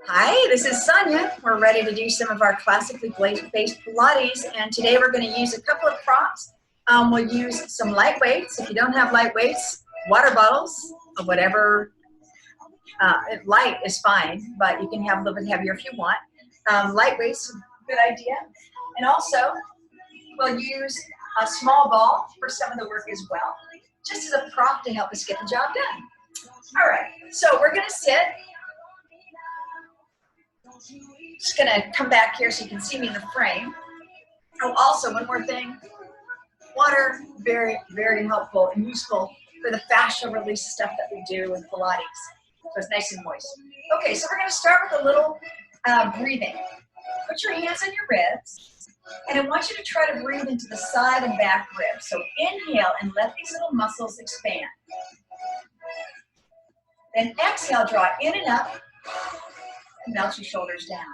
Hi, this is Sonja. We're ready to do some of our classically based Pilates, and today we're going to use a couple of props. We'll use some light weights. If you don't have light weights, water bottles of whatever, light is fine, but you can have a little bit heavier if you want. Light weights, good idea. And also, we'll use a small ball for some of the work as well, just as a prop to help us get the job done. All right, so we're going to sit. Just going to come back here so you can see me in the frame. Oh, also, one more thing. Water, very, very helpful and useful for the fascial release stuff that we do with Pilates. So it's nice and moist. Okay, so we're going to start with a little breathing. Put your hands on your ribs, and I want you to try to breathe into the side and back ribs. So inhale and let these little muscles expand. Then exhale, draw in and up, and melt your shoulders down.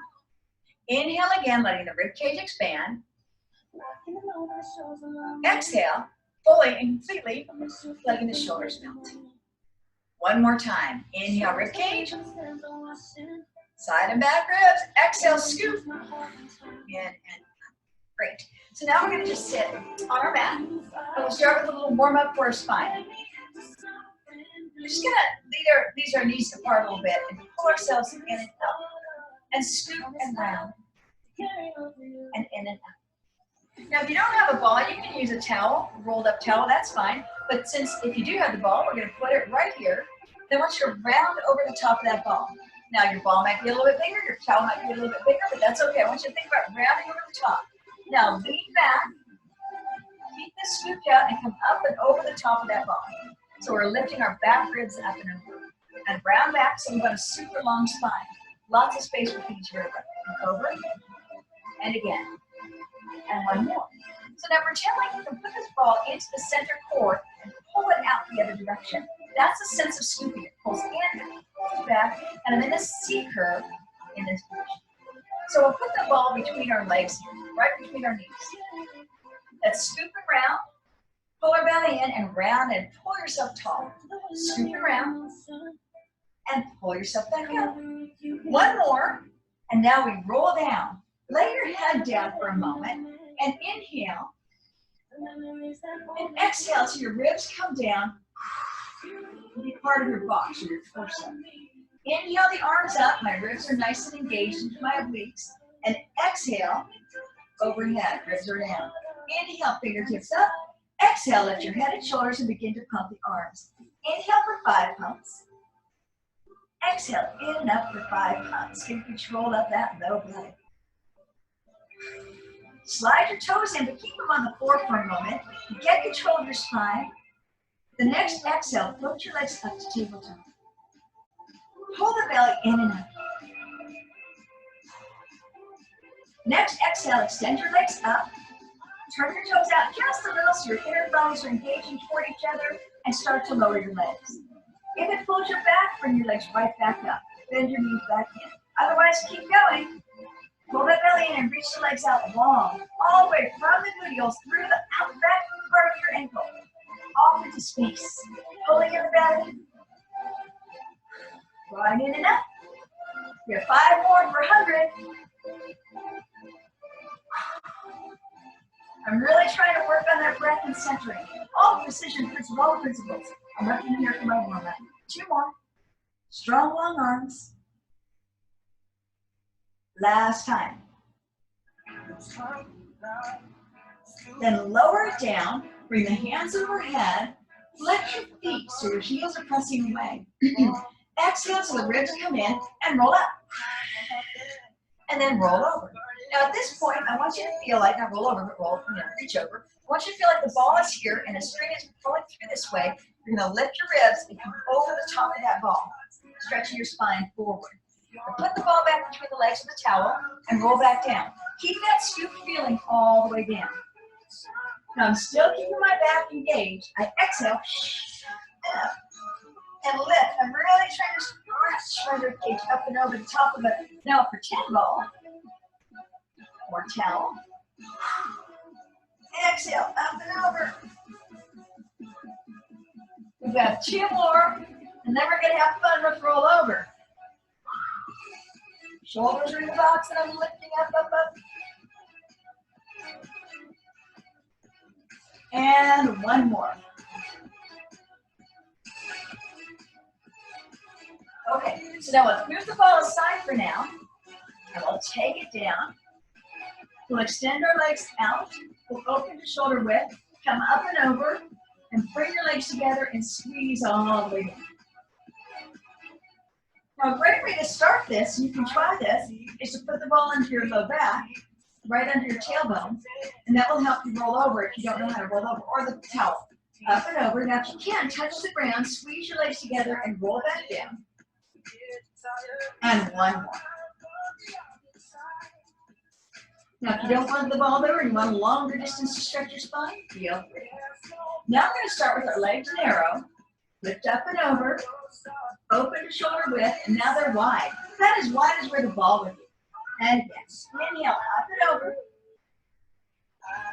Inhale again, letting the rib cage expand. Exhale, fully and completely, letting the shoulders melt. One more time. Inhale, rib cage. Side and back ribs. Exhale, scoop. In and up. Great. So now we're going to just sit on our mat. And we'll start with a little warm up for our spine. We're just going to lead our knees apart a little bit and pull ourselves in and up. And scoop and round. And in and up. Now, if you don't have a ball, you can use a towel, rolled up towel, that's fine. But if you do have the ball, we're going to put it right here. Then I want you to round over the top of that ball. Now, your ball might be a little bit bigger, your towel might be a little bit bigger, but that's okay. I want you to think about rounding over the top. Now, lean back, keep this scooped out, and come up and over the top of that ball. So we're lifting our back ribs up and over. And round back, so we've got a super long spine. Lots of space between each vertebra. Over, and again. And one more. So now pretend like you can put this ball into the center core and pull it out the other direction. That's a sense of scooping. It pulls in, pulls back, and I'm in a C curve in this position. So we'll put the ball between our legs, right between our knees. Let's scoop and round. Pull our belly in and round and pull yourself tall. Scoop around and pull yourself back up. One more, and now we roll down. Lay your head down for a moment and inhale. And exhale till your ribs come down. Be part of your box or your torso. Inhale the arms up. My ribs are nice and engaged into my obliques. And exhale, overhead. Ribs are down. Inhale, fingertips up. Exhale, lift your head and shoulders and begin to pump the arms. Inhale for 5 pumps. Exhale, in and up for 5 pumps. Get control of that low belly. Slide your toes in, but keep them on the floor for a moment. Get control of your spine. The next exhale, float your legs up to tabletop. Pull the belly in and up. Next exhale, extend your legs up. Turn your toes out just a little so your inner thighs are engaging toward each other and start to lower your legs. If it pulls your back, bring your legs right back up. Bend your knees back in. Otherwise, keep going. Pull that belly in and reach the legs out long, all the way from the gluteals through the out back part of your ankle, off into space. Pulling in the belly. Drawing in and up. We have 5 more for 100. I'm really trying to work on that breath and centering. All precision principles. I'm working here for my warm-up. 2 more. Strong, long arms. Last time. Then lower it down. Bring the hands overhead. Flex your feet so your heels are pressing away. Exhale so the ribs come in and roll up. And then roll over. Now at this point, I want you to feel like, not roll over, but reach over. I want you to feel like the ball is here and the string is pulling through this way. You're going to lift your ribs and come over the top of that ball, stretching your spine forward. Now put the ball back between the legs of the towel and roll back down. Keep that scoop feeling all the way down. Now I'm still keeping my back engaged. I exhale and up and lift. I'm really trying to stretch my rib cage up and over the top of it. Now a pretend ball or towel. Exhale, up and over. We've got 2 more, and then we're going to have fun with roll over. Shoulders are in the box and I'm lifting up, up, up. And one more. Okay, so now let's move the ball aside for now. And we'll take it down. We'll extend our legs out. We'll open to shoulder width. Come up and over. And bring your legs together and squeeze all the way down. Now, a great way to start this, and you can try this, is to put the ball into your low back, right under your tailbone, and that will help you roll over if you don't know how to roll over, or the towel. Up and over. Now, if you can, touch the ground, squeeze your legs together, and roll back down. And one more. Now, if you don't want the ball there and you want a longer distance to stretch your spine, feel free. Now we're going to start with our legs narrow, lift up and over, open to shoulder width, and now they're wide. About as wide as where the ball would be. And again, inhale, up and over.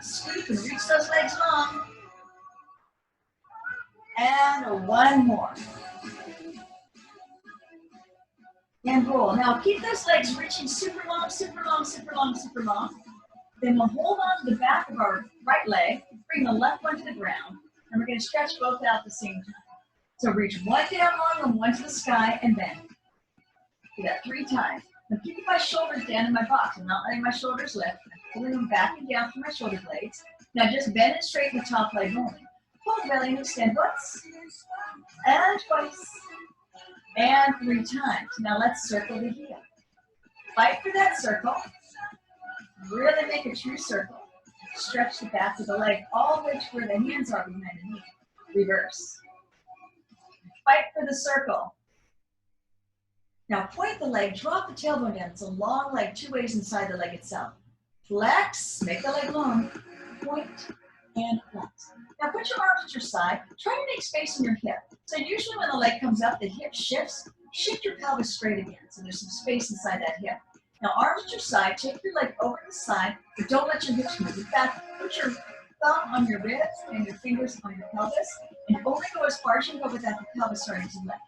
Scoop and reach those legs long. And one more. And roll. Now keep those legs reaching super long, super long, super long, super long. Then we'll hold on to the back of our right leg, bring the left one to the ground, and we're going to stretch both out at the same time. So reach one down long and one to the sky, and bend. Do that 3 times. Now keep my shoulders down in my box. I'm not letting my shoulders lift. I'm pulling them back and down from my shoulder blades. Now just bend and straighten the top leg only. Pull the belly and extend once, and twice, and 3 times. Now let's circle the heel. Fight for that circle. Really make a true circle. Stretch the back of the leg all the way to where the hands are behind the knee. Reverse. Fight for the circle. Now point the leg, drop the tailbone down. It's a long leg, 2 ways inside the leg itself. Flex, make the leg long. Point and flex. Now put your arms at your side. Try to make space in your hip. So usually when the leg comes up, the hip shifts. Shift your pelvis straight again. So there's some space inside that hip. Now arms at your side, take your leg over to the side, but don't let your hips move. In fact, put your thumb on your ribs and your fingers on your pelvis, and only go as far as you can go without the pelvis starting to lift.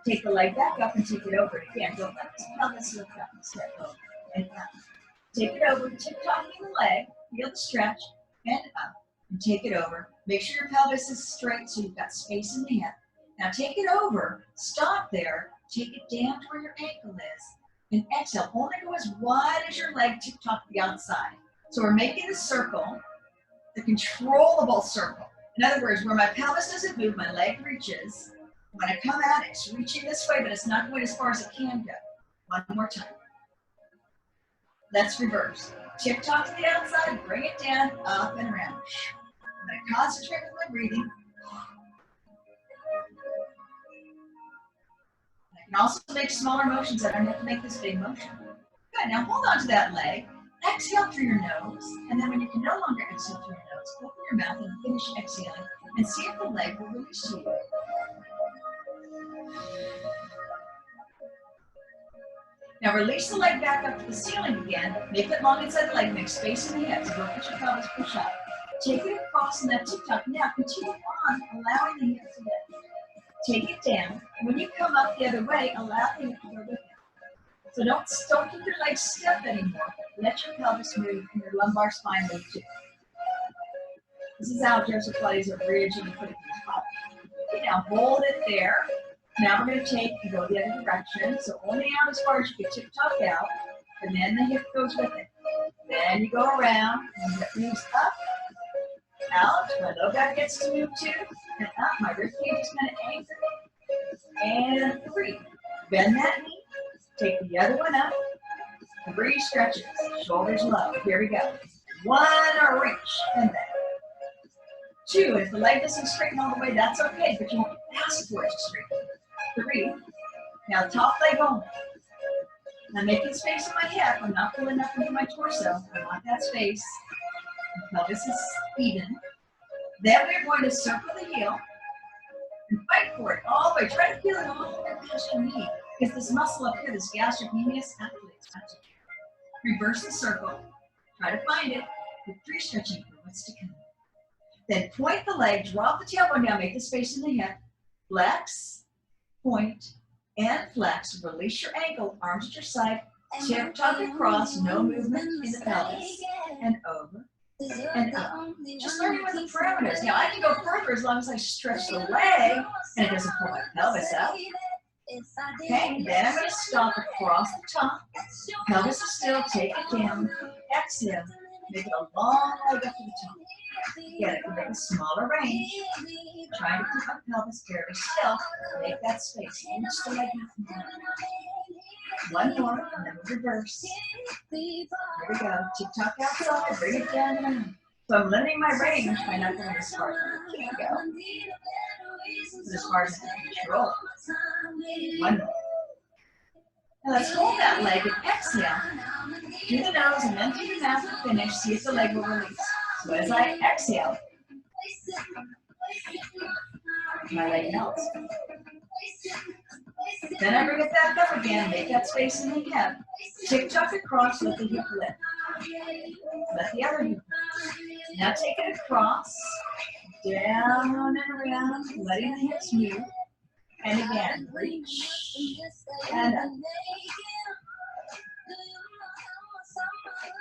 Take the leg back up and take it over. Again, don't let the pelvis lift up. Step over and up. Take it over, tip-topping the leg, feel the stretch, and up, and take it over. Make sure your pelvis is straight so you've got space in the hip. Now take it over, stop there, take it down to where your ankle is, and exhale. Only go as wide as your leg tip-top the outside. So we're making a circle, the controllable circle. In other words, where my pelvis doesn't move, my leg reaches. When I come out, it's reaching this way, but it's not going as far as it can go. One more time. Let's reverse. Tip-top to the outside, bring it down, up and around. I'm going to concentrate with my breathing. I can also make smaller motions. I don't have to make this big motion. Good. Now hold on to that leg. Exhale through your nose. And then when you can no longer exhale through your nose, open your mouth and finish exhaling. And see if the leg will release to you. Now release the leg back up to the ceiling again. Make it long inside the leg. Make space in the hips. Don't let your pelvis push up. Take it across in that tip-top. Now continue on, allowing the hips to lift. Take it down. When you come up the other way, allow the hip to go with it. So don't keep your legs stiff anymore. Let your pelvis move and your lumbar spine move too. This is how Joseph Pilates a bridge and you put it in the top. Okay, now hold it there. Now we're going to take and go the other direction. So only out as far as you can tip-top out, and then the hip goes with it. Then you go around, and the hip moves up, out. My low back gets to move too, and up. My rib cage is going to anchor. And 3. Bend that knee. Take the other one up. 3 stretches. Shoulders low. Here we go. 1, reach, and then 2. If the leg doesn't straighten all the way, that's okay, but you won't ask for it to straighten. 3. Now top leg only. I'm making space in my hip. I'm not pulling up into my torso. I want that space. The pelvis is even. Then we're going to circle the heel and fight for it all the way. Try to feel it a little bit past your knee, because this muscle up here, this gastrocnemius, activates. Reverse the circle. Try to find it with 3 stretching for what's to come. Then point the leg, drop the tailbone down, make the space in the hip. Flex, point, and flex. Release your ankle, arms at your side. Tip-top across, no movement in the pelvis, and over, and up. Just learning what the parameters. Now I can go further as long as I stretch the leg and it doesn't pull my pelvis up. Okay, then I'm going to stop across the top. Pelvis is still, take it down, exhale, make it a long leg up to the top. Again, it can make a smaller range. Trying to keep my pelvis very still. Make that space. Inch the leg up and down. One more, and then we'll reverse. Here we go. Tick-tock outside, bring it down and around. So I'm limiting my range by not going as far as I can go. As far as I can control. One more. Now let's hold that leg and exhale. Through the nose and then through the mouth to finish. See if the leg will release. So as I exhale, my leg melts. Then I bring it back up again, make that space in the hip. Tick-tock across, let the hip lift. Let the other hip lift. Now take it across, down and around, letting the hips move. And again, reach and up.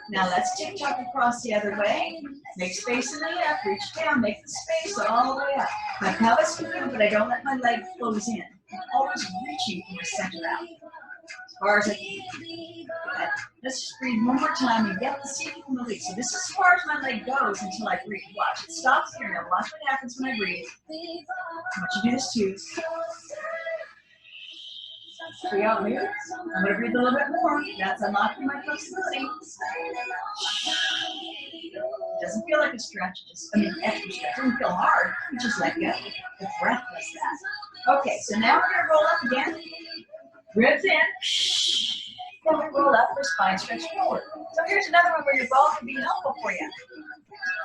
Now let's tick-tock across the other way. Make space in the hip, reach down, make the space all the way up. My pelvis can move, but I don't let my leg close in. I'm always reaching from the center out. As far as I can. Let's just breathe one more time and get the see if you can release. So this is as far as my leg goes until I breathe. Watch, it stops here. Now watch what happens when I breathe. I want you to do this too. See how it moves? I'm going to breathe a little bit more. That's unlocking my flexibility. It doesn't feel like a stretch. Extra stretch. It doesn't feel hard. You just let go. The breath does that. Okay, so now we're going to roll up again. Ribs in. Then we roll up for spine stretch forward. So here's another one where your ball can be helpful for you.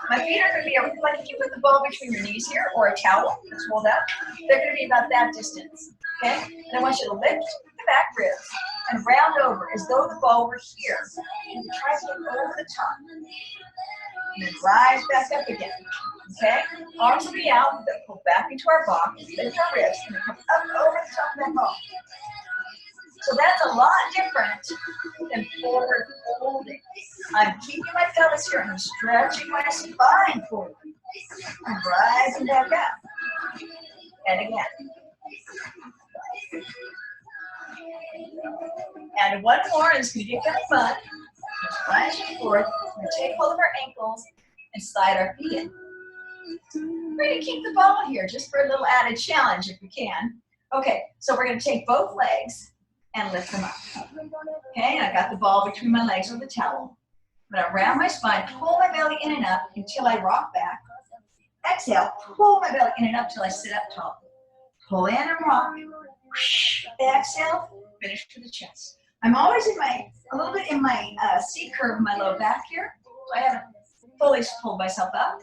My feet are going to be, like if you put the ball between your knees here or a towel that's rolled up, they're going to be about that distance. Okay? And I want you to lift the back ribs and round over as though the ball were here. And try to get over the top. And then rise back up again. Okay? Arms will be out, but pull back into our box, lift our ribs, and then come up over the top of that ball. So that's a lot different than forward folding. I'm keeping my pelvis here and I'm stretching my spine forward. I'm rising back up. And again. And one more is going to get kind of fun. Just plunging forward. We're going to take hold of our ankles and slide our feet in. We're going to keep the ball here just for a little added challenge if we can. Okay, so we're going to take both legs and lift them up. Okay, and I got the ball between my legs or the towel. I'm going to round my spine, pull my belly in and up until I rock back. Exhale, pull my belly in and up until I sit up tall. Pull in and rock. Exhale, finish to the chest. I'm always a little bit in my C curve, my low back here. So I haven't fully pulled myself up.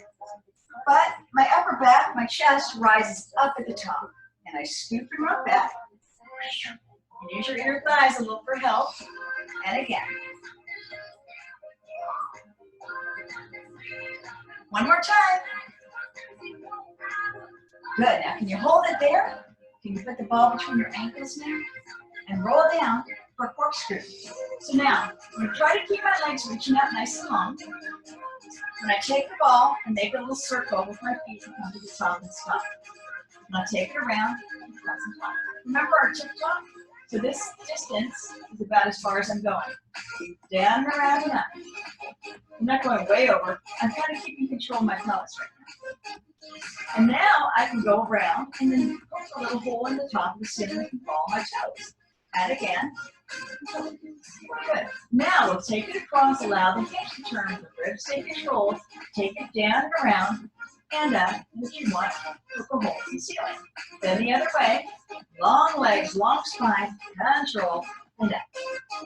But my upper back, my chest rises up at the top. And I scoop and rock back. Use your inner thighs a little for help. And again. One more time. Good. Now can you hold it there? Can you put the ball between your ankles now? And roll down for a corkscrew. So now, I'm going to try to keep my legs reaching out nice and long. When I take the ball and make a little circle with my feet and come to the top and stop. And I'll take it around and press and top. Remember our tip-top? So this distance is about as far as I'm going. Down and around and up. I'm not going way over. I'm kind of keeping control of my pelvis right now. And now I can go around and then poke a little hole in the top of the center and follow my toes. And again. Good. Now we'll take it across, allow the hips to turn, the ribs stay controlled, take it down and around, and up, and if you want, poke a hole in the ceiling. Then the other way, long legs, long spine, control, and up.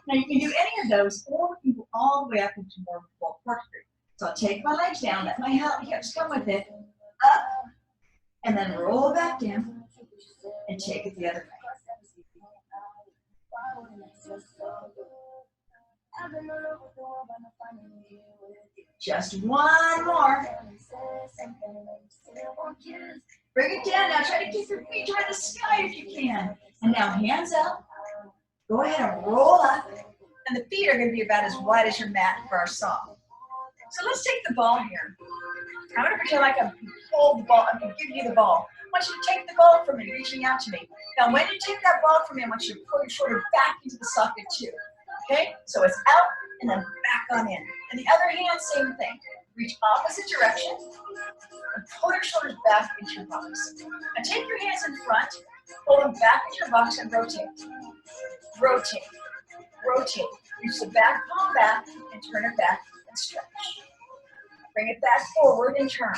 Now you can do any of those, or we can go all the way up into more of a full corkscrew. So I'll take my legs down, let my hips come with it, up, and then roll back down, and take it the other way. Just one more. Bring it down now. Try to keep your feet toward the sky if you can. And now hands up. Go ahead and roll up. And the feet are going to be about as wide as your mat for our saw. So let's take the ball here. I'm going to pretend like I'm hold the ball. I'm going to give you the ball. I want you to take the ball from me, reaching out to me. Now, when you take that ball from me, I want you to pull your shoulder back into the socket too. Okay? So it's out and then back on in. And the other hand, same thing. Reach opposite direction and pull your shoulders back into your box. Now take your hands in front, pull them back into your box and rotate. Rotate. Rotate. Reach the back palm back and turn it back and stretch. Bring it back forward and turn.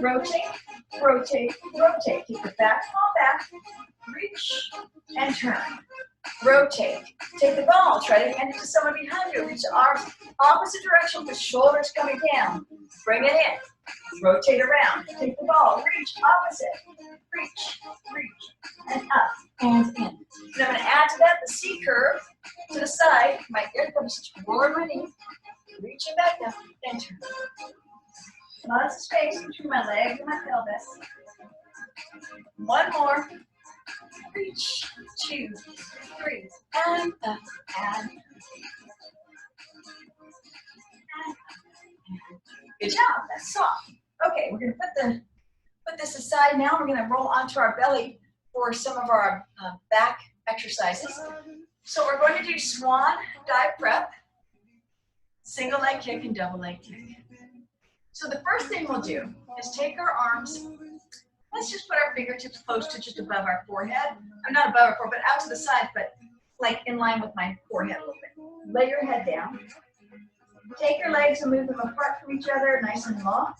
Rotate, rotate, rotate. Take the back palm back, reach and turn. Rotate. Take the ball, try to hand it to someone behind you. Reach the arms opposite direction with the shoulders coming down. Bring it in. Rotate around. Take the ball, reach opposite. Reach, reach, and up and in. And I'm going to add to that the C curve to the side. My ear comes toward my knee. Reaching back up and turn. Lots of space between my legs and my pelvis. One more. Reach, 2, 3, and up, and. Good job, that's soft. Okay, we're gonna put this aside now. We're gonna roll onto our belly for some of our back exercises. So we're going to do swan dive prep, single leg kick and double leg kick. So the first thing we'll do is take our arms, let's just put our fingertips close to just above our forehead. I'm not above our forehead, but out to the side, but like in line with my forehead a little bit. Lay your head down. Take your legs and move them apart from each other, nice and long.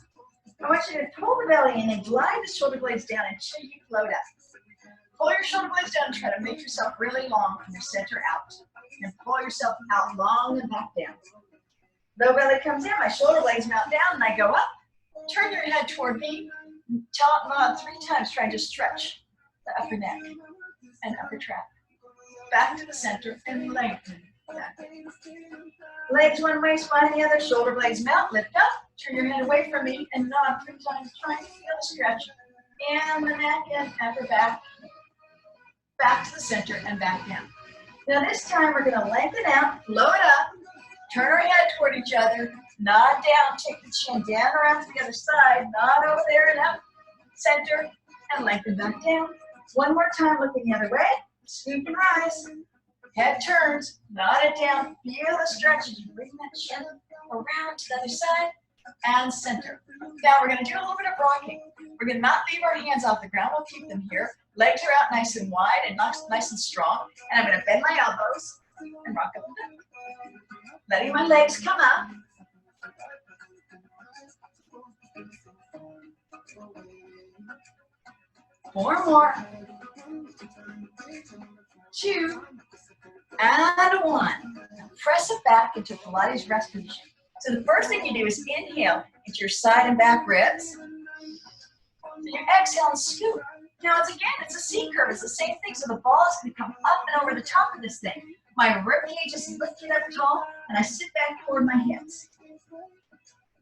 I want you to pull the belly in and glide the shoulder blades down until you float up. Pull your shoulder blades down and try to make yourself really long from your center out. And pull yourself out long and back down. Low belly comes in, my shoulder blades mount down, and I go up. Turn your head toward me. Top nod 3 times, trying to stretch the upper neck and upper trap. Back to the center and lengthen. Back. Legs one way, spine the other, shoulder blades mount, lift up. Turn your head away from me and nod 3 times, trying to feel the stretch. And the neck and upper back. Back to the center and back down. Now this time we're going to lengthen out, blow it up, turn our head toward each other, nod down, take the chin down around to the other side, nod over there and up, center, and lengthen back down. One more time, looking the other way, scoop and rise. Head turns, nod it down, feel the stretch as you bring that chin around to the other side and center. Now we're going to do a little bit of rocking. We're going to not leave our hands off the ground, we'll keep them here. Legs are out nice and wide and nice and strong. And I'm going to bend my elbows and rock up and down. Letting my legs come up. Four more. 2 and 1. Now press it back into Pilates rest position. So the first thing you do is inhale into your side and back ribs. Then you exhale and scoop. Now it's a C curve. It's the same thing. So the ball is going to come up and over the top of this thing. My rib cage is lifted up tall, and I sit back toward my hips.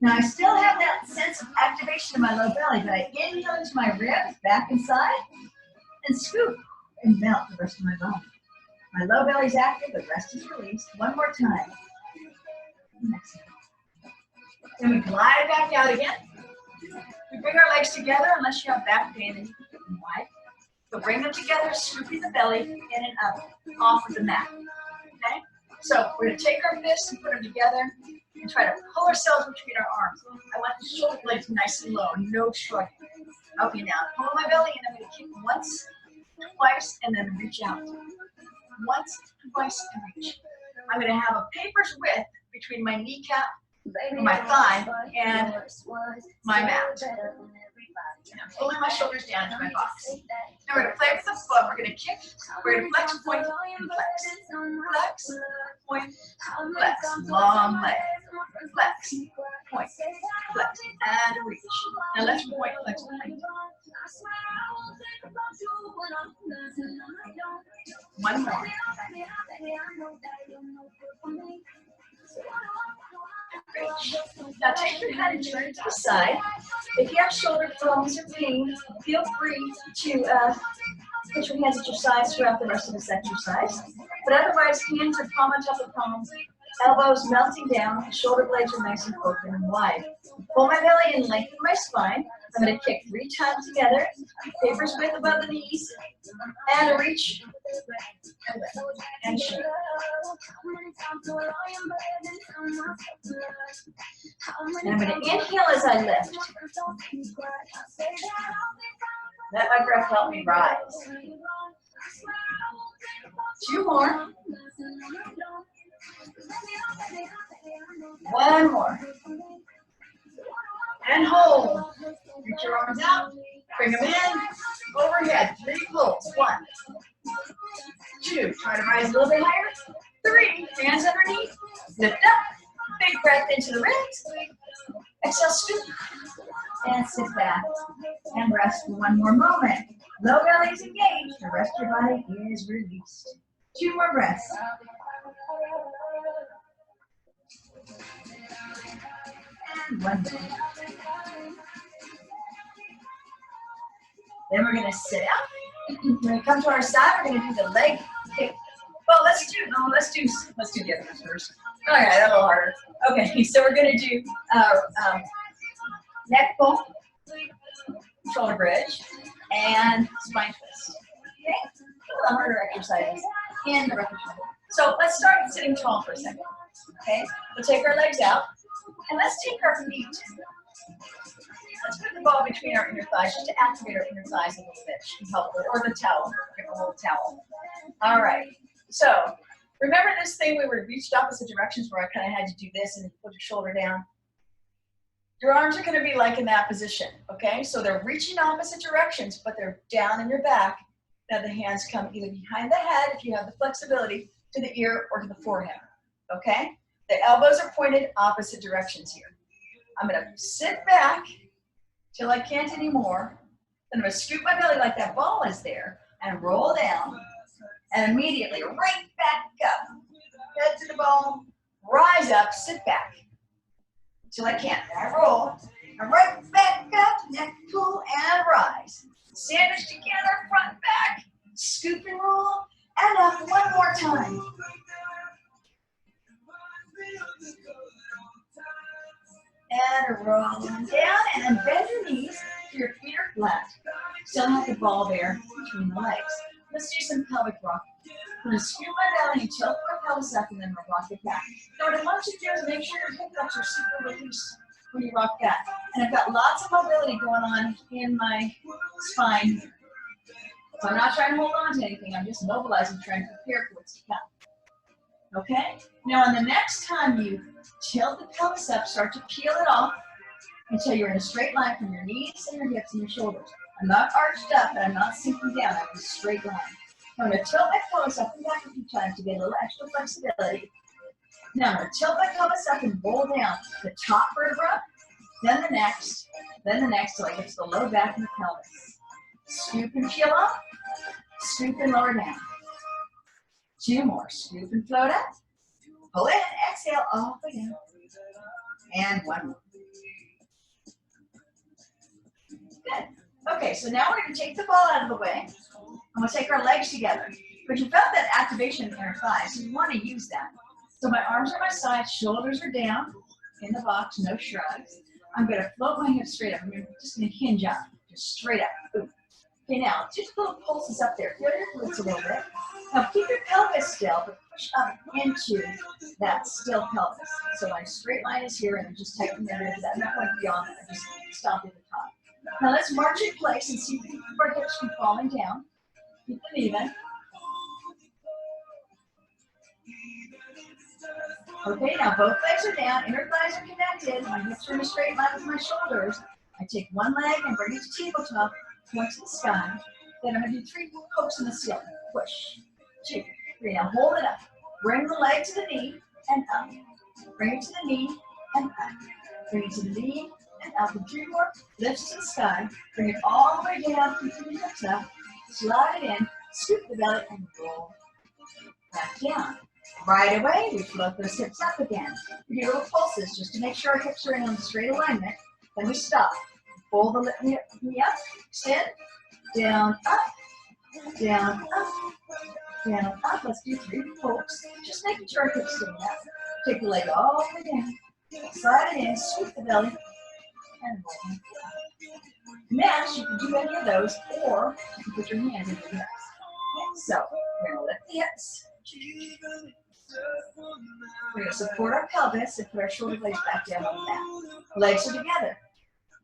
Now I still have that sense of activation in my low belly, but I inhale into my ribs, back and side, and scoop and melt the rest of my body. My low belly is active, the rest is released. One more time. Exhale. Then we glide back out again. We bring our legs together unless you have back pain and you keep them wide. So bring them together, scooping the belly in and up off of the mat. Okay? So we're going to take our fists and put them together and try to pull ourselves between our arms. I want the shoulder blades nice and low, no shrugging. Okay, now pull my belly in. I'm going to kick once, twice, and then reach out. Once, twice, and reach. I'm going to have a paper's width between my kneecap, my thigh, and my mat. And I'm pulling my shoulders down to my box. Now we're going to play with the foot. We're going to kick. We're going to flex, point, and flex. Flex, point, flex. Long leg. Flex, point, flex, and reach. Now let's point, flex, point. One more. Reach. Now take your head and turn it to the side. If you have shoulder problems or pain, feel free to Put your hands at your sides throughout the rest of this exercise. But otherwise, hands are palm on top of palm, elbows melting down, shoulder blades are nice and open and wide. Pull my belly in, lengthen my spine. I'm going to kick 3 times together. Papers width above the knees. And reach. And lift. And shake. And I'm going to inhale as I lift. Let my breath help me rise. 2 more. 1 more. And hold. Reach your arms out. Bring them in. Overhead. 3 pulls. 1. 2. Try to rise a little bit higher. 3. Hands underneath. Lift up. Big breath into the ribs. Exhale, scoop. And sit back. And rest for 1 more moment. Low belly is engaged. The rest of your body is released. 2 more breaths. And 1 more. Then we're going to sit out. When we come to our side, we're going to do the leg kick. Well, let's do the other one first. All right, that's a little harder. Okay, so we're going to do neck pull, shoulder bridge, and spine twist. Okay, a little harder exercises in the repetition. So let's start sitting tall for a second. Okay, we'll take our legs out, and let's take our feet. Let's put the ball between our inner thighs just to activate our inner thighs a little bit. Should help with, or the towel. Give a little towel. All right. So remember this thing we reached opposite directions where I kind of had to do this and put your shoulder down. Your arms are going to be like in that position. Okay. So they're reaching opposite directions, but they're down in your back. Now the hands come either behind the head if you have the flexibility to the ear or to the forehead. Okay. The elbows are pointed opposite directions here. I'm going to sit back till I can't anymore. Then I'm going to scoop my belly like that ball is there and roll down. And immediately right back up. Head to the ball, rise up, sit back. Till I can't. Then I roll. And right back up, neck pull and rise. Sandwich together, front, back. Scoop and roll. And up 1 more time. And rolling down, and then bend your knees so your feet are flat. Still have the ball there between the legs. Let's do some pelvic rock. I'm going to scoop my belly and tilt my pelvis up, and then we'll rock it back. Now what I want you to do is make sure your hip flexors are super loose when you rock back. And I've got lots of mobility going on in my spine. So I'm not trying to hold on to anything. I'm just mobilizing, trying to prepare for what's to come. Okay? Now on the next time you tilt the pelvis up, start to peel it off until you're in a straight line from your knees and your hips and your shoulders. I'm not arched up and I'm not sinking down. I'm in a straight line. I'm going to tilt my pelvis up and back a few times to get a little extra flexibility. Now I'm going to tilt my pelvis up and roll down the top vertebra, then the next till I get to the low back and the pelvis. Scoop and peel up, scoop and lower down. 2 more. Scoop and float up. Pull in, exhale, all the way down. And 1 more. Good. Okay, so now we're going to take the ball out of the way. And we'll take our legs together. But you felt that activation in your thighs, so you want to use that. So my arms are my sides, shoulders are down in the box, no shrugs. I'm going to float my hips straight up. I'm just going to hinge up, just straight up. Boom. Okay, now, just little pulses up there. Feel your glutes a little bit. Now, keep your pelvis still, but push up into that still pelvis. So my straight line is here, and I'm just tightening that into that. I'm not going beyond that. I just stopped at the top. Now, let's march in place and see if we can keep our hips from falling down. Keep them even. Okay, now both legs are down, inner thighs are connected, my hips are in a straight line with my shoulders. I take one leg and bring it to tabletop, point to the sky. Then I'm going to do 3 pokes in the ceiling. Push, 2, 3. Now hold it up. Bring the leg to the knee and up. Bring it to the knee and up. Bring it to the knee and up. And 3 more. Lift to the sky. Bring it all the way down. Keep the hips up. Slide it in. Scoop the belly and roll back down. Right away, we float those hips up again. We do little pulses just to make sure our hips are in a straight alignment. Then we stop. Pull the knee up, extend, down, up, Down, up, down, up. Let's do 3 pokes. Just making sure our hips stay up. Take the leg all the way down. Slide it in, sweep the belly, and roll. Next, you can do any of those, or you can put your hands into the hips. Okay, so we're going to lift the hips. We're going to support our pelvis and put our shoulder blades back down on the mat. Legs are together.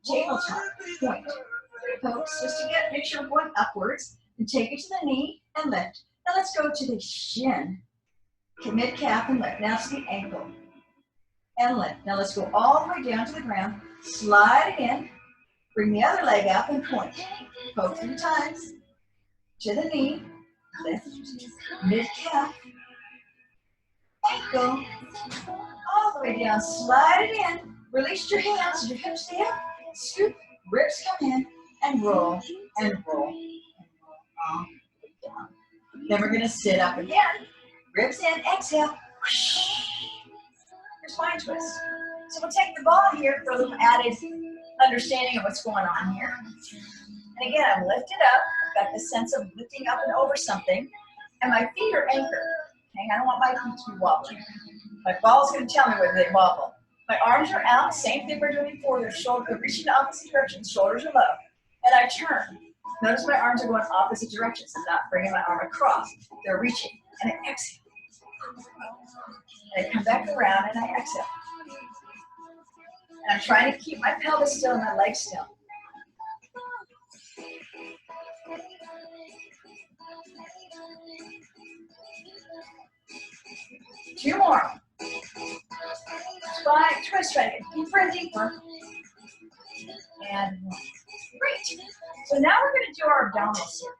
Tabletop, point. 3 pokes, just to make sure we're going upwards. And take it to the knee and lift. Now let's go to the shin. Mid-calf and lift. Now to the ankle. And lift. Now let's go all the way down to the ground. Slide it in. Bring the other leg up and point. Poke 3 times. To the knee. Lift. Mid-calf. Ankle. All the way down. Slide it in. Release your hands. Your hips stay up. Scoop. Ribs come in. And roll. And roll. And roll. Down. Then we're going to sit up again. Ribs in. Exhale. Your spine twist. So we'll take the ball here for a little added understanding of what's going on here. And again, I'm lifted up. Got the sense of lifting up and over something. And my feet are anchored. Okay, I don't want my feet to be wobbling. My ball's going to tell me whether they wobble. My arms are out. Same thing we're doing before. They're reaching in opposite directions. Shoulders are low. And I turn. Notice my arms are going opposite directions. I'm not bringing my arm across. They're reaching. And I exhale. And I come back around and I exhale. And I'm trying to keep my pelvis still and my legs still. Two more. Spine twist, try to get deeper and deeper. And great. So now we're going to do our abdominal series.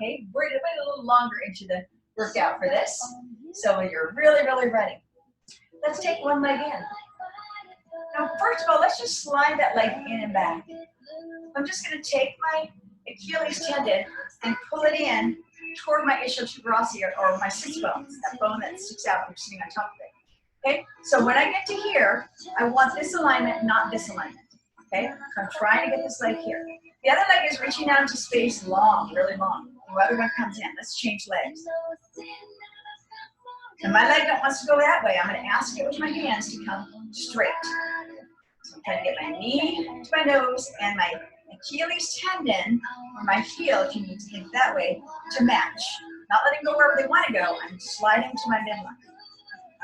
Okay, we're going to wait a little longer into the workout for this. So you're really, really ready. Let's take one leg in. Now, first of all, let's just slide that leg in and back. I'm just going to take my Achilles tendon and pull it in toward my ischial or my sits bone, that bone that sticks out when you're sitting on top of it. Okay, so when I get to here, I want this alignment, not this alignment. Okay, so I'm trying to get this leg here. The other leg is reaching out into space long, really long. The other one comes in. Let's change legs. And my leg that wants to go that way, I'm going to ask it with my hands to come straight. So I'm trying to get my knee to my nose and my Achilles tendon, or my heel, if you need to think that way, to match. Not letting go wherever they want to go. I'm sliding to my midline.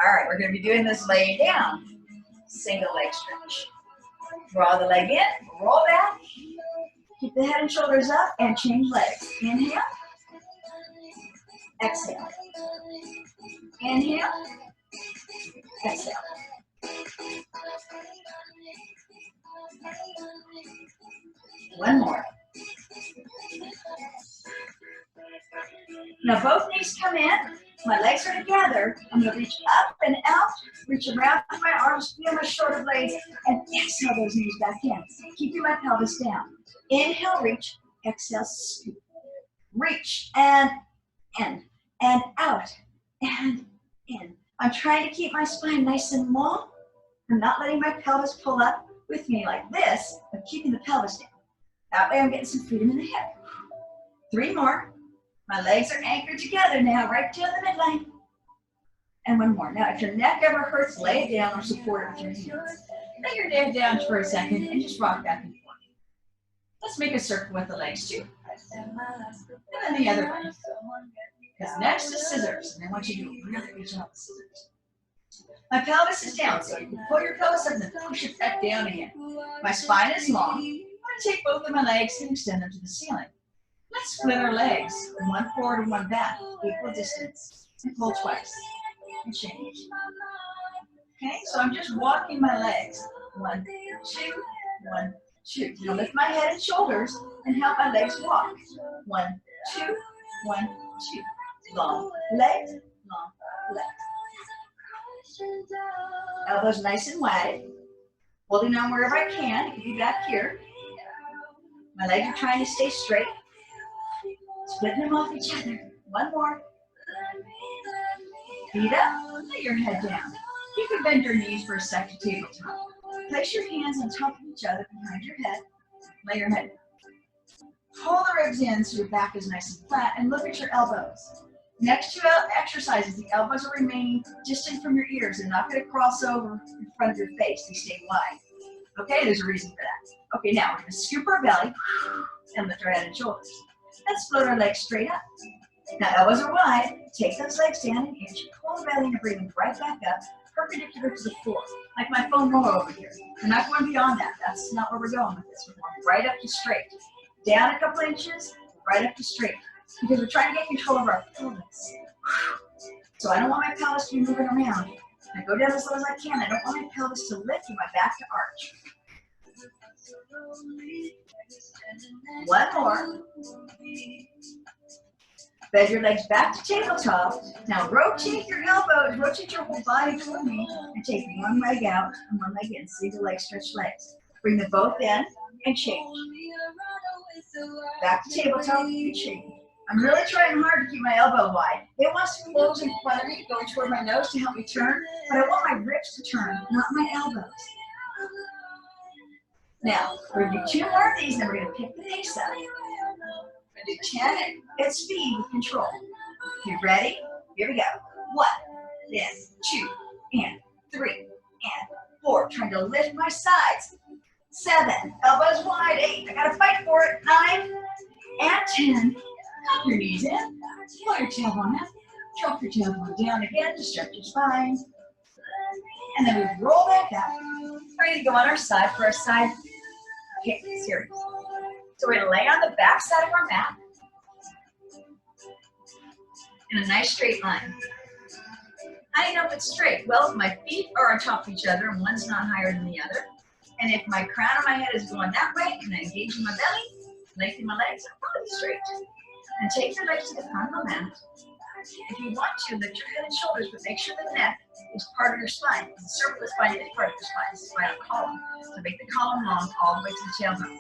All right, we're going to be doing this laying down. Single leg stretch. Draw the leg in, roll back. Keep the head and shoulders up and change legs. Inhale. Exhale. Inhale. Exhale. One more. Now both knees come in. My legs are together. I'm going to reach up and out, reach around with my arms, feel my shoulder blades, and exhale those knees back in. Keeping my pelvis down. Inhale, reach. Exhale, scoop. Reach and in, and out, and in. I'm trying to keep my spine nice and long. I'm not letting my pelvis pull up with me like this, but keeping the pelvis down. That way I'm getting some freedom in the hip. 3 more. My legs are anchored together now, right to the midline. And 1 more. Now, if your neck ever hurts, lay it down or support it with your hands. Lay your neck down for a second and just rock back and forth. Let's make a circle with the legs too. And then the other one. Because next is scissors, and I want you to do a really good job with scissors. My pelvis is down, so you can pull your pelvis up and then push it back down again. My spine is long. I'm going to take both of my legs and extend them to the ceiling. Let's split our legs, one forward and one back, equal distance, and pull twice, and change. Okay, so I'm just walking my legs. 1, 2, 1, 2. Now lift my head and shoulders and help my legs walk. 1, 2, 1, 2. Long legs, long legs. Elbows nice and wide. Holding on wherever I can. It can be back here. My legs are trying to stay straight. Splitting them off each other. 1 more. Feet up. Lay your head down. You can bend your knees for a second tabletop. Place your hands on top of each other behind your head. Lay your head down. Pull the ribs in so your back is nice and flat, and look at your elbows. Next two exercises, the elbows are remaining distant from your ears. They're not going to cross over in front of your face. They stay wide. Okay, there's a reason for that. Okay, now we're going to scoop our belly and lift our head and shoulders. Let's float our legs straight up. Now elbows are wide. Take those legs down an inch. Pull the belly and bring them right back up, perpendicular to the floor, like my foam roller over here. We're not going beyond that. That's not where we're going with this. We're going right up to straight. Down a couple inches, right up to straight. Because we're trying to get control of our pelvis. So I don't want my pelvis to be moving around. I go down as low as I can. I don't want my pelvis to lift and my back to arch. One more. Bend your legs back to tabletop. Now rotate your elbows, rotate your whole body toward me, and take one leg out and one leg in. Single leg, stretch legs. Bring them both in and change. Back to tabletop and change. I'm really trying hard to keep my elbow wide. It wants to close in front of me, go toward my nose to help me turn, but I want my ribs to turn, not my elbows. Now, we're going to do 2 more of these, and then we're going to pick the pace up. We're going to do 10 at speed with control. You ready? Here we go. 1, then 2, and 3, and 4. Trying to lift my sides. 7, elbows wide. 8, I got to fight for it. 9, and 10. Up your knees in, pull your tailbone up, drop your tailbone down again to stretch your spine. And then we roll back up. We're going to go on our side for our side kick series. So we're going to lay on the back side of our mat in a nice straight line. How do you know if it's straight? Well, if my feet are on top of each other and one's not higher than the other, and if my crown of my head is going that way and I'm engaging my belly, lengthening my legs, I'm probably straight. And take your legs to the front of the mat. If you want to, lift your head and shoulders, but make sure the neck is part of your spine. The cervical spine is part of your spine. It's the spinal column. So make the column long all the way to the tailbone.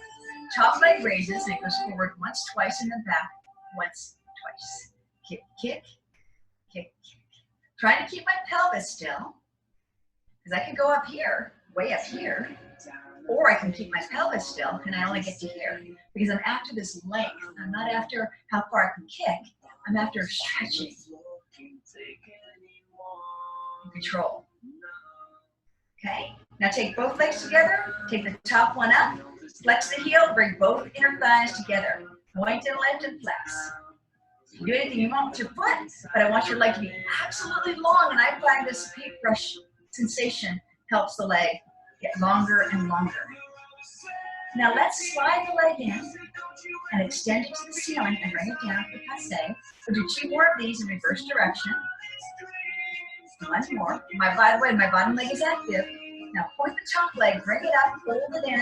Top leg raises and it goes forward once, twice, and then back once, twice. Kick, kick, kick, kick. Trying to keep my pelvis still, because I could go up here, way up here, or I can keep my pelvis still and I only get to here. Because I'm after this length. I'm not after how far I can kick. I'm after stretching. Control. Okay? Now take both legs together. Take the top one up. Flex the heel. Bring both inner thighs together. Point and lift and flex. You can do anything you want with your foot, but I want your leg to be absolutely long. And I find this paintbrush sensation helps the leg get longer and longer. Now let's slide the leg in and extend it to the ceiling and bring it down for passe. We'll do 2 more of these in reverse direction. 1 more. By the way, my bottom leg is active. Now point the top leg, bring it up, hold it in,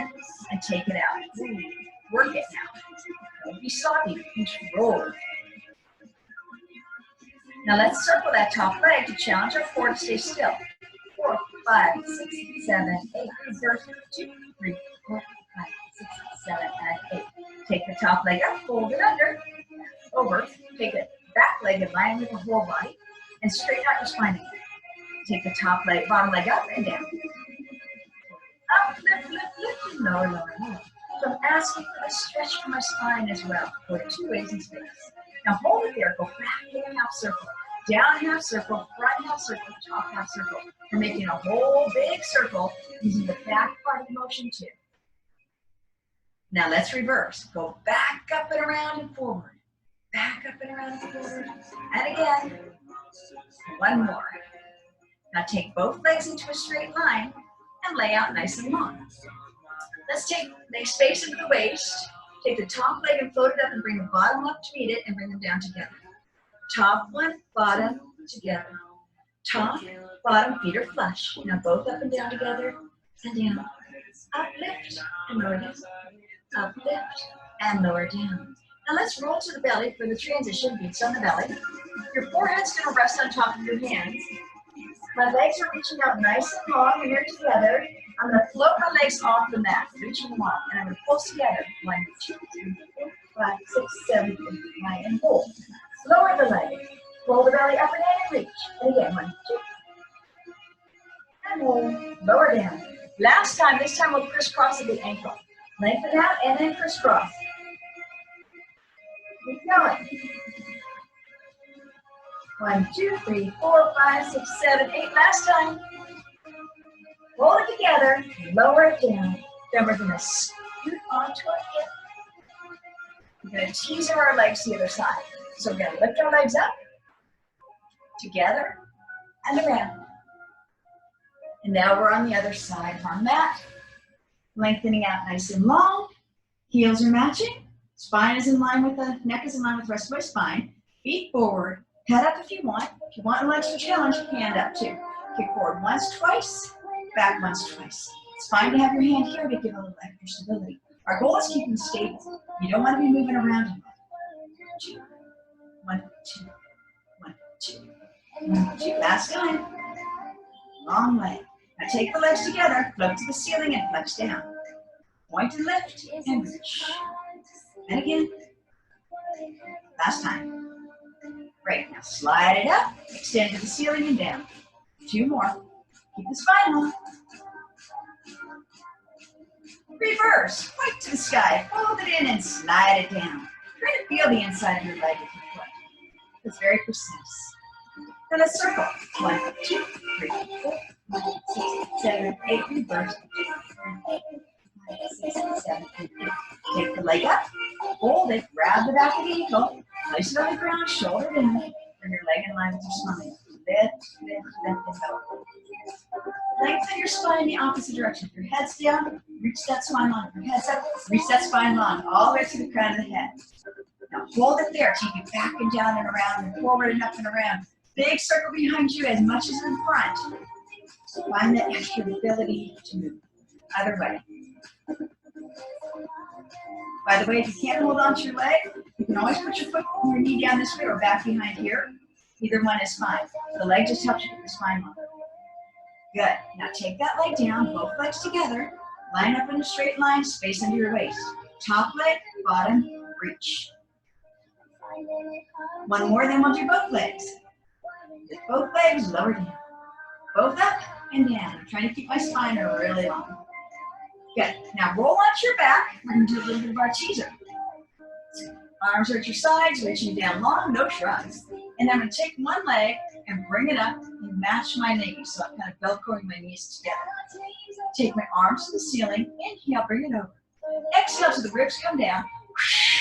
and take it out. Ooh, work it now. Don't be sloppy, control. Now let's circle that top leg to challenge our core to stay still. 4, 5, 6, 7, 8. Reverse. 2, 3, 4, 5, 6, 7, and 8. Take the top leg up, fold it under, over. Take the back leg in line with the whole body, and straighten out your spine again. Take the top leg, bottom leg up and down. Up, lift, lift, lift, and lower, lower, lower. So I'm asking for a stretch for my spine as well. Go 2 ways in space. Now hold it there, go back in a half circle. Down half circle, front half circle, top half circle. We're making a whole big circle using the back part of the motion too. Now let's reverse. Go back up and around and forward. Back up and around and forward. And again. 1 more. Now take both legs into a straight line and lay out nice and long. Let's make space into the waist. Take the top leg and float it up and bring the bottom up to meet it and bring them down together. Top one, bottom, together. Top, bottom, feet are flush. Now both up and down together, and down. Up, lift, and lower down. Up, lift, and lower down. Now let's roll to the belly for the transition, beats on the belly. Your forehead's gonna rest on top of your hands. My legs are reaching out nice and long, and they're together. I'm gonna float my legs off the mat, reaching them up, and I'm gonna pulse together. 1, 2, 3, 4, 5, 6, 7, 8, 9, and hold. Lower the leg. Roll the belly up and in and reach. And again, 1, 2. And hold. Lower down. Last time, this time we'll crisscross at the ankle. Lengthen out and then crisscross. Keep going. 1, 2, 3, 4, 5, 6, 7, 8. Last time. Roll it together, lower it down. Then we're going to scoot onto our hip. We're going to teaser our legs to the other side. So we're going to lift our legs up, together, and around. And now we're on the other side of our mat. Lengthening out nice and long. Heels are matching. Spine is in line with the neck is in line with the rest of my spine. Feet forward. Head up if you want. If you want an extra challenge, hand up too. Kick forward once, twice. Back once, twice. It's fine to have your hand here to give a little extra stability. Our goal is keeping stable. You don't want to be moving around. 2, 1, 2, 1, 2, 1, 2. Last time. Long way. Now take the legs together, float to the ceiling and flex down. Point and lift and reach. And again. Last time. Great. Now slide it up, extend to the ceiling and down. 2 more. Keep the spine long. Reverse. Point to the sky. Hold it in and slide it down. Try to feel the inside of your leg with your foot. It's very precise. Then a circle. 1, 2, 3, 4, 5, 6, 7, 8. Reverse. 5, 6, 7, 8. Take the leg up. Hold it. Grab the back of the ankle. Place it on the ground. Shoulder down. Bring your leg in line with your spine. Lift, lift, lift, and go. Lengthen your spine the opposite direction. If your head's down, reach that spine long. If your head's up, reach that spine long. All the way to the crown of the head. Now hold it there. Take it back and down and around and forward and up and around. Big circle behind you as much as in front. Find that extra ability to move. Other way. By the way, if you can't hold on to your leg, you can always put your foot and your knee down this way or back behind here. Either one is fine. The leg just helps you keep the spine long. Good. Now take that leg down, both legs together. Line up in a straight line, space under your waist. Top leg, bottom, reach. One more, then we'll do both legs. Lift both legs, lower down. Both up and down. I'm trying to keep my spine really long. Good. Now roll onto your back. We're going to do a little bit of our teaser. Arms are at your sides, reaching down long, no shrugs. And I'm going to take one leg and bring it up and match my knees. So I'm kind of velcroing my knees together. Take my arms to the ceiling. Inhale, bring it over. Exhale so the ribs come down.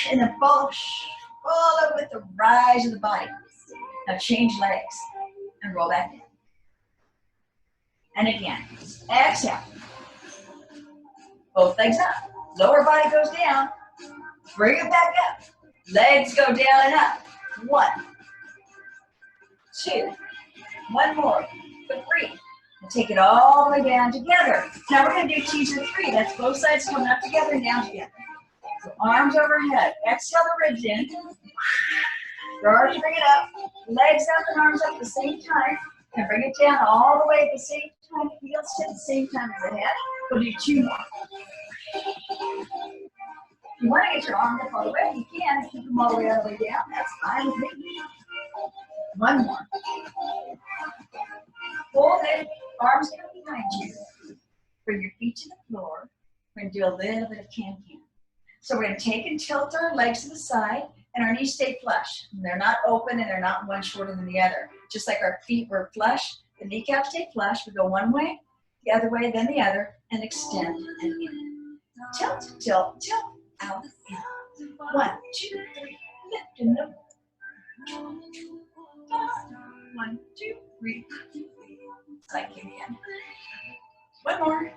And then follow with the rise of the body. Now change legs and roll back in. And again, exhale. Both legs up. Lower body goes down. Bring it back up. Legs go down and up. 1, 2. One more. For 3. And take it all the way down together. Now we're going to do teaser 3. That's both sides coming up together and down together. So arms overhead. Exhale the ribs in. Your arms bring it up. Legs up and arms up at the same time. And bring it down all the way at the same time. Heels at the same time as the head. We'll do 2 more. If you want to get your arms up all the way, you can. Keep them all the way down. That's fine with me. 1 more. Hold it. Arms come behind you. Bring your feet to the floor. We're going to do a little bit of can-can. So we're going to take and tilt our legs to the side, and our knees stay flush. And they're not open, and they're not one shorter than the other. Just like our feet were flush, the kneecaps stay flush. We go one way, the other way, then the other, and extend and in. Tilt, tilt, tilt, out, in. 1, 2, 3, lift and up. 1, 2, 3. Like again. 1 more.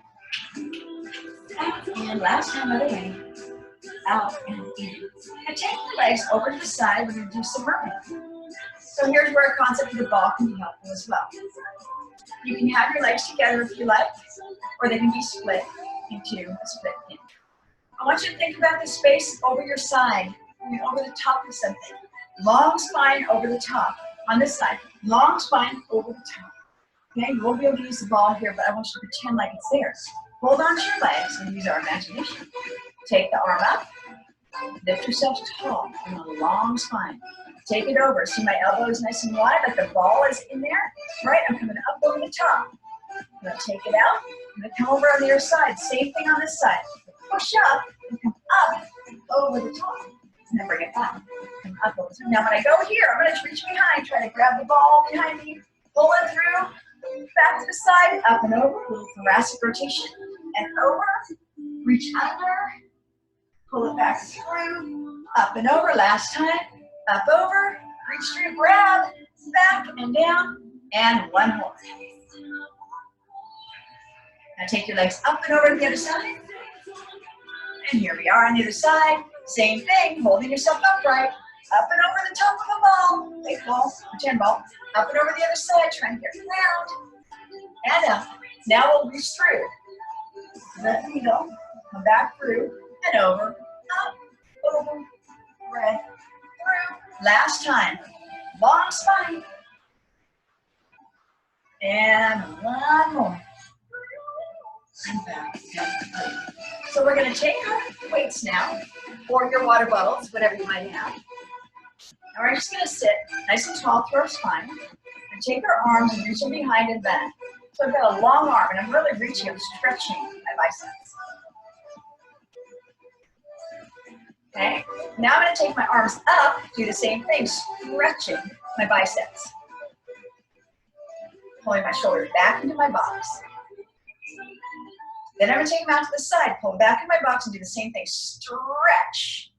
Out and last time, other way. Out and in. Now take the legs over to the side. We're going to do some mermaid. So here's where a concept of the ball can be helpful as well. You can have your legs together if you like, or they can be split into a split in. I want you to think about the space over your side, over the top of something. Long spine over the top. On this side, long spine over the top. Okay, you won't be able to use the ball here, but I want you to pretend like it's there. Hold on to your legs and use our imagination. Take the arm up, lift yourself tall in a long spine. Take it over. See my elbow is nice and wide, like the ball is in there. Right, I'm coming up over the top. I'm going to take it out. I'm going to come over on the other side. Same thing on this side. Push up and come up over the top. and then bring it back. Come up over. Now when I go here, I'm going to reach behind, try to grab the ball behind me, pull it through, back to the side, up and over, a little thoracic rotation, and over, reach under, pull it back through, up and over, last time, up over, reach through, grab, back and down, and one more. Now take your legs up and over to the other side. And here we are on the other side. Same thing, holding yourself upright. Up and over the top of the ball. Big ball, pretend ball. Up and over the other side, trying to get round. And up. Now we'll reach through. Let me go. Come back through and over. Up, over, red, through. Last time. Long spine. And one more. And back. So we're going to take our weights now, or your water bottles, whatever you might have. And we're just going to sit nice and tall through our spine, and take our arms and reach them behind and back. So I've got a long arm, and I'm really reaching, I'm stretching my biceps. Okay, now I'm going to take my arms up, do the same thing, stretching my biceps. Pulling my shoulders back into my box. Then I'm going to take them out to the side, pull them back in my box and do the same thing. Stretch.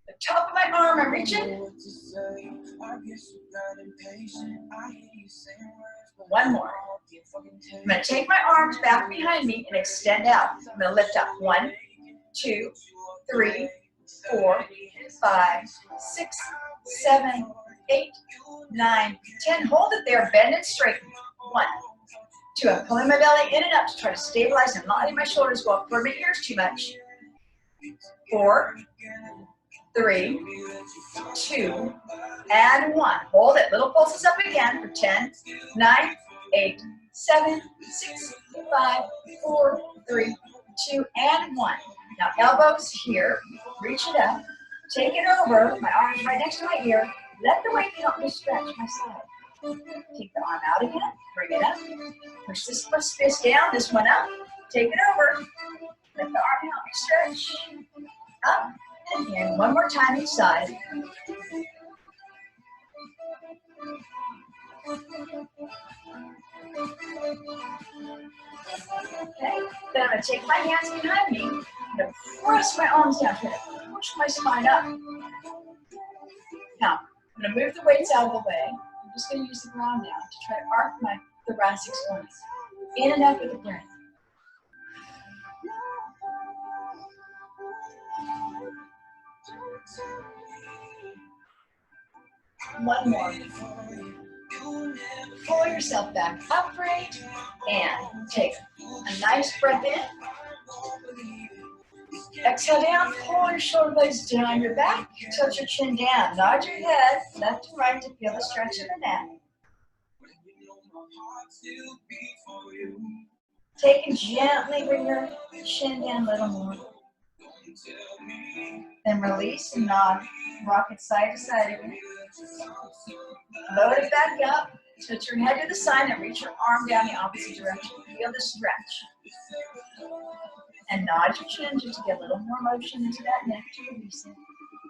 The top of my arm, I'm reaching. One more. I'm going to take my arms back behind me and extend out. I'm going to lift up. 1, 2, 3, 4, 5, 6, 7, 8, 9, 10. Hold it there, bend and straighten. 1, 2, I'm pulling my belly in and up to try to stabilize and not letting my shoulders go up toward my ears too much. 4, 3, 2, and 1. Hold it. Little pulses up again for 10, 9, 8, 7, 6, 5, 4, 3, 2, and 1. Now elbows here. Reach it up. Take it over. My arms right next to my ear. Let the weight help me stretch my side. Take the arm out again, bring it up, push this fist down, this one up, take it over, let the arm help me stretch, up and in, one more time each side. Okay, then I'm going to take my hands behind me, I'm going to press my arms down, try to push my spine up. Now, I'm going to move the weights out of the way. I'm just going to use the ground now to try to arc my thoracic spine. In and out with the breath. One more. Pull yourself back upright and take a nice breath in. Exhale down, pull your shoulder blades down your back, tilt your chin down, nod your head left to right to feel the stretch in the neck. Take and gently bring your chin down a little more. Then release and nod, rock it side to side again. Load it back up, tilt your head to the side and reach your arm down the opposite direction. Feel the stretch. And nod your chin just to get a little more motion into that neck to release it.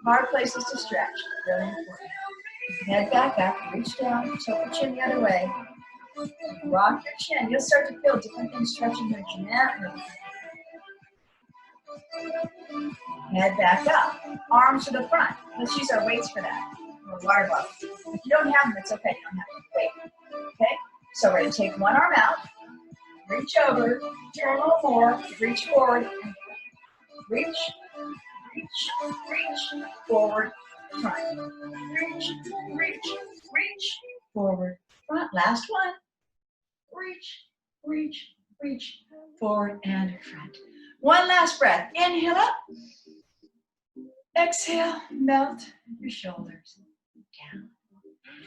Hard places to stretch, really important. Head back up, reach down, tilt your chin the other way. Rock your chin. You'll start to feel different things stretching here gently. Head back up, arms to the front. Let's use our weights for that. Or water bottle. If you don't have them, it's okay. You don't have to wait. Okay? So we're going to take one arm out. Reach over, turn a little more, reach forward, reach, reach, reach, forward, front, reach, reach, reach, forward, front, last one, reach, reach, reach, forward and front. One last breath, inhale up, exhale, melt your shoulders down.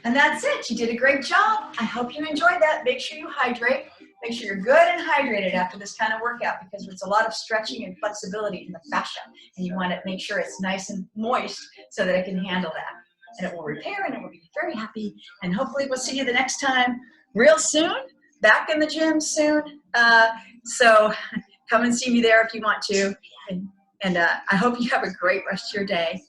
And that's it, you did a great job. I hope you enjoyed that. Make sure you hydrate. Make sure you're good and hydrated after this kind of workout because it's a lot of stretching and flexibility in the fascia. And you want to make sure it's nice and moist so that it can handle that. And it will repair and it will be very happy. And hopefully we'll see you the next time real soon. Back in the gym soon. So come and see me there if you want to. And I hope you have a great rest of your day.